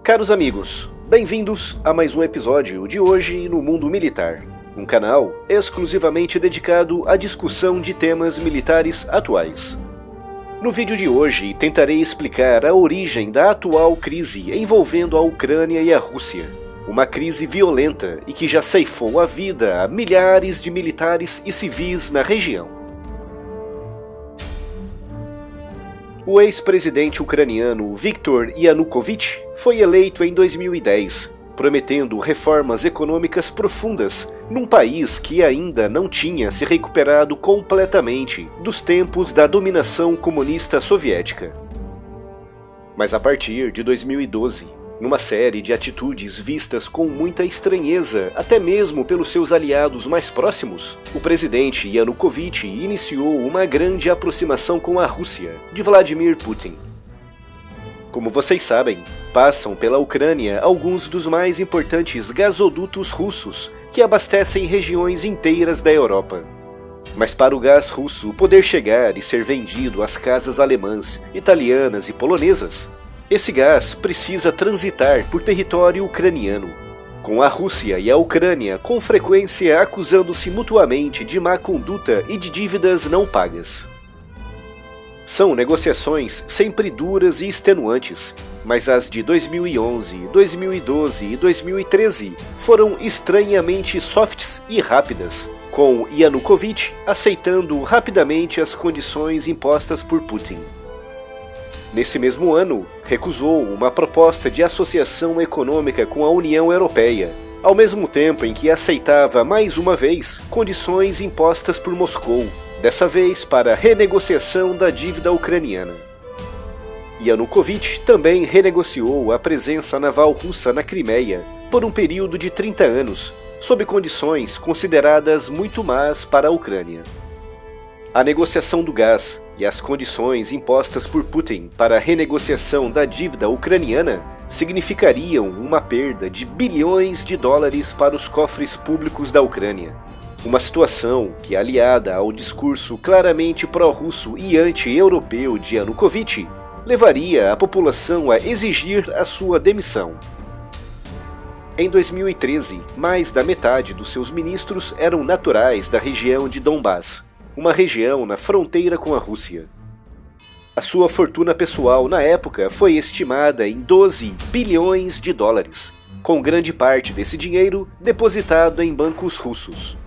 Caros amigos, bem-vindos a mais um episódio de Hoje no Mundo Militar, um canal exclusivamente dedicado à discussão de temas militares atuais. No vídeo de hoje tentarei explicar a origem da atual crise envolvendo a Ucrânia e a Rússia, uma crise violenta e que já ceifou a vida a milhares de militares e civis na região. O ex-presidente ucraniano Viktor Yanukovych foi eleito em 2010, prometendo reformas econômicas profundas num país que ainda não tinha se recuperado completamente dos tempos da dominação comunista soviética. Mas a partir de 2012, numa série de atitudes vistas com muita estranheza, até mesmo pelos seus aliados mais próximos, o presidente Yanukovych iniciou uma grande aproximação com a Rússia, de Vladimir Putin. Como vocês sabem, passam pela Ucrânia alguns dos mais importantes gasodutos russos que abastecem regiões inteiras da Europa. Mas para o gás russo poder chegar e ser vendido às casas alemãs, italianas e polonesas, esse gás precisa transitar por território ucraniano, com a Rússia e a Ucrânia com frequência acusando-se mutuamente de má conduta e de dívidas não pagas. São negociações sempre duras e extenuantes, mas as de 2011, 2012 e 2013 foram estranhamente softs e rápidas, com Yanukovych aceitando rapidamente as condições impostas por Putin. Nesse mesmo ano, recusou uma proposta de associação econômica com a União Europeia, ao mesmo tempo em que aceitava mais uma vez condições impostas por Moscou, dessa vez para a renegociação da dívida ucraniana. Yanukovych também renegociou a presença naval russa na Crimeia por um período de 30 anos, sob condições consideradas muito más para a Ucrânia. A negociação do gás e as condições impostas por Putin para a renegociação da dívida ucraniana significariam uma perda de bilhões de dólares para os cofres públicos da Ucrânia. Uma situação que, aliada ao discurso claramente pró-russo e anti-europeu de Yanukovych, levaria a população a exigir a sua demissão. Em 2013, mais da metade dos seus ministros eram naturais da região de Donbás, uma região na fronteira com a Rússia. A sua fortuna pessoal na época foi estimada em 12 bilhões de dólares, com grande parte desse dinheiro depositado em bancos russos.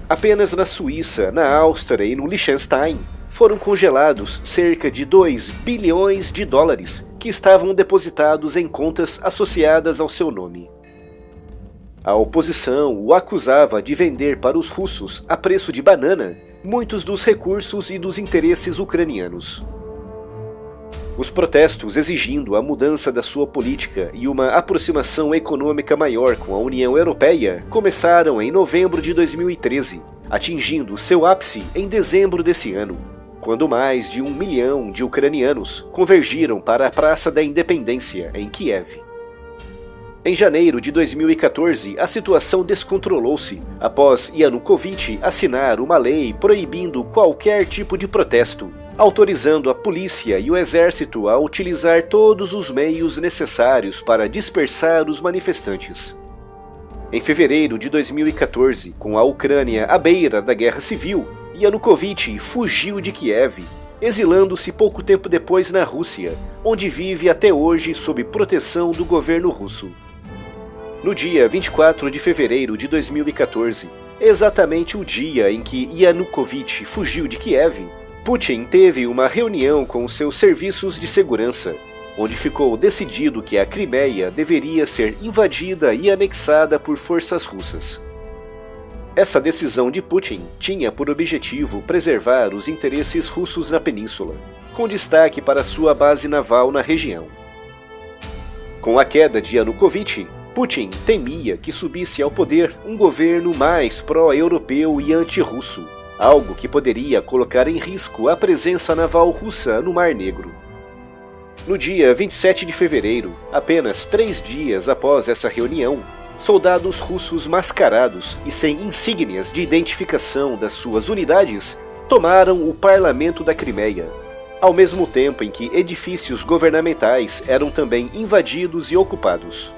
Apenas na Suíça, na Áustria e no Liechtenstein foram congelados cerca de 2 bilhões de dólares que estavam depositados em contas associadas ao seu nome. A oposição o acusava de vender para os russos, a preço de banana, muitos dos recursos e dos interesses ucranianos. Os protestos exigindo a mudança da sua política e uma aproximação econômica maior com a União Europeia começaram em novembro de 2013, atingindo seu ápice em dezembro desse ano, quando mais de 1 milhão de ucranianos convergiram para a Praça da Independência, em Kiev. Em janeiro de 2014, a situação descontrolou-se após Yanukovych assinar uma lei proibindo qualquer tipo de protesto, autorizando a polícia e o exército a utilizar todos os meios necessários para dispersar os manifestantes. Em fevereiro de 2014, com a Ucrânia à beira da guerra civil, Yanukovych fugiu de Kiev, exilando-se pouco tempo depois na Rússia, onde vive até hoje sob proteção do governo russo. No dia 24 de fevereiro de 2014, exatamente o dia em que Yanukovych fugiu de Kiev, Putin teve uma reunião com seus serviços de segurança, onde ficou decidido que a Crimeia deveria ser invadida e anexada por forças russas. Essa decisão de Putin tinha por objetivo preservar os interesses russos na península, com destaque para sua base naval na região. Com a queda de Yanukovych, Putin temia que subisse ao poder um governo mais pró-europeu e anti-russo, algo que poderia colocar em risco a presença naval russa no Mar Negro. No dia 27 de fevereiro, apenas 3 dias após essa reunião, soldados russos mascarados e sem insígnias de identificação das suas unidades tomaram o parlamento da Crimeia, ao mesmo tempo em que edifícios governamentais eram também invadidos e ocupados.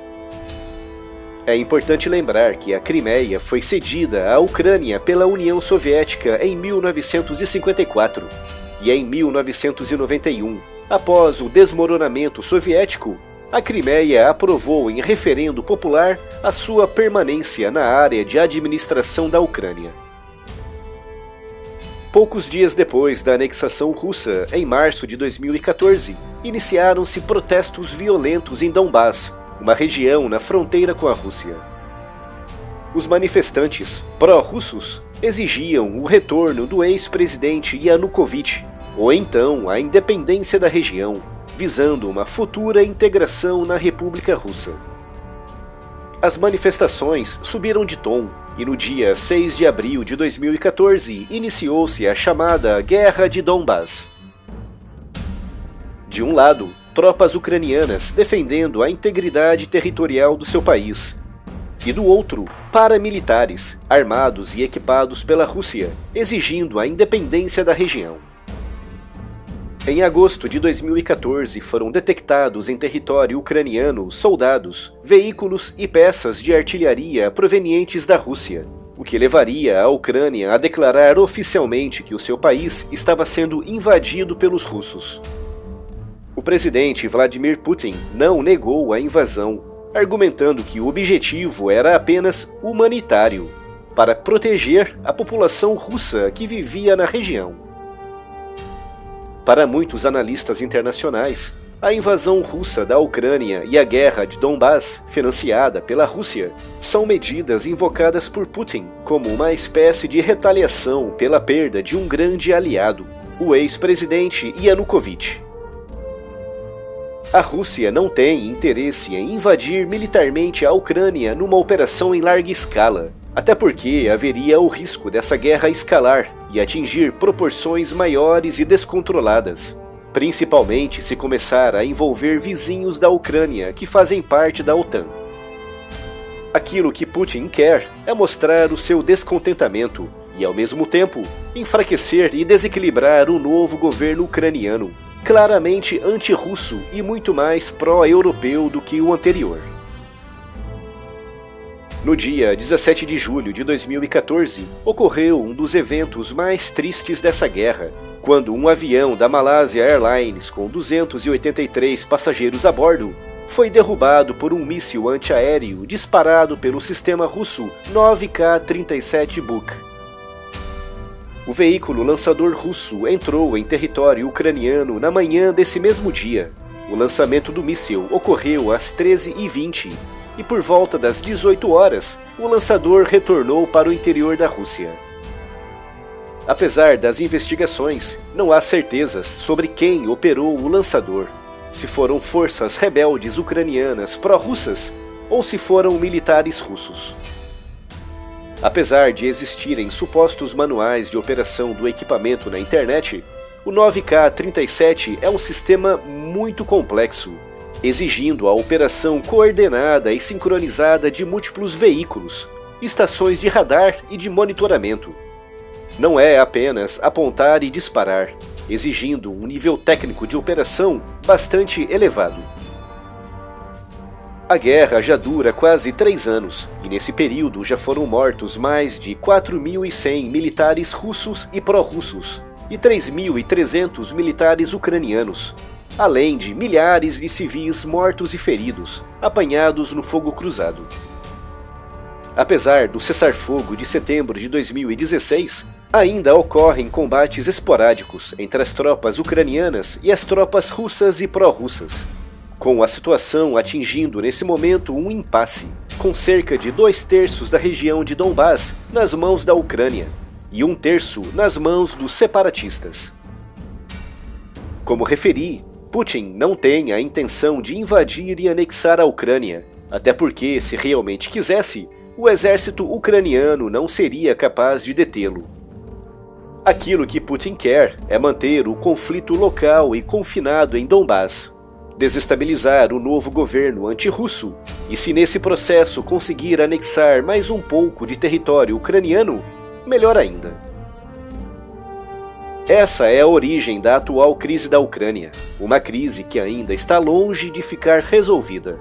É importante lembrar que a Crimeia foi cedida à Ucrânia pela União Soviética em 1954 e em 1991, após o desmoronamento soviético, a Crimeia aprovou em referendo popular a sua permanência na área de administração da Ucrânia. Poucos dias depois da anexação russa, em março de 2014, iniciaram-se protestos violentos em Donbás, uma região na fronteira com a Rússia. Os manifestantes pró-russos exigiam o retorno do ex-presidente Yanukovych, ou então a independência da região, visando uma futura integração na República Russa. As manifestações subiram de tom e no dia 6 de abril de 2014 iniciou-se a chamada Guerra de Donbás. De um lado, tropas ucranianas defendendo a integridade territorial do seu país, e do outro, paramilitares, armados e equipados pela Rússia, exigindo a independência da região. Em agosto de 2014 foram detectados em território ucraniano soldados, veículos e peças de artilharia provenientes da Rússia, o que levaria a Ucrânia a declarar oficialmente que o seu país estava sendo invadido pelos russos. O presidente Vladimir Putin não negou a invasão, argumentando que o objetivo era apenas humanitário, para proteger a população russa que vivia na região. Para muitos analistas internacionais, a invasão russa da Ucrânia e a guerra de Donbás, financiada pela Rússia, são medidas invocadas por Putin como uma espécie de retaliação pela perda de um grande aliado, o ex-presidente Yanukovych. A Rússia não tem interesse em invadir militarmente a Ucrânia numa operação em larga escala, até porque haveria o risco dessa guerra escalar e atingir proporções maiores e descontroladas, principalmente se começar a envolver vizinhos da Ucrânia que fazem parte da OTAN. Aquilo que Putin quer é mostrar o seu descontentamento e, ao mesmo tempo, enfraquecer e desequilibrar o novo governo ucraniano, claramente anti-russo e muito mais pró-europeu do que o anterior. No dia 17 de julho de 2014, ocorreu um dos eventos mais tristes dessa guerra, quando um avião da Malaysia Airlines com 283 passageiros a bordo foi derrubado por um míssil antiaéreo disparado pelo sistema russo 9K-37 Buk. O veículo lançador russo entrou em território ucraniano na manhã desse mesmo dia. O lançamento do míssil ocorreu às 13h20 e por volta das 18 horas, o lançador retornou para o interior da Rússia. Apesar das investigações, não há certezas sobre quem operou o lançador, se foram forças rebeldes ucranianas pró-russas ou se foram militares russos. Apesar de existirem supostos manuais de operação do equipamento na internet, o 9K-37 é um sistema muito complexo, exigindo a operação coordenada e sincronizada de múltiplos veículos, estações de radar e de monitoramento. Não é apenas apontar e disparar, exigindo um nível técnico de operação bastante elevado. A guerra já dura quase 3 anos, e nesse período já foram mortos mais de 4.100 militares russos e pró-russos, e 3.300 militares ucranianos, além de milhares de civis mortos e feridos, apanhados no fogo cruzado. Apesar do cessar-fogo de setembro de 2016, ainda ocorrem combates esporádicos entre as tropas ucranianas e as tropas russas e pró-russas, com a situação atingindo nesse momento um impasse, com cerca de 2/3 da região de Donbás nas mãos da Ucrânia e 1/3 nas mãos dos separatistas. Como referi, Putin não tem a intenção de invadir e anexar a Ucrânia, até porque, se realmente quisesse, o exército ucraniano não seria capaz de detê-lo. Aquilo que Putin quer é manter o conflito local e confinado em Donbás, desestabilizar o novo governo anti-russo e, se nesse processo conseguir anexar mais um pouco de território ucraniano, melhor ainda. Essa é a origem da atual crise da Ucrânia, uma crise que ainda está longe de ficar resolvida.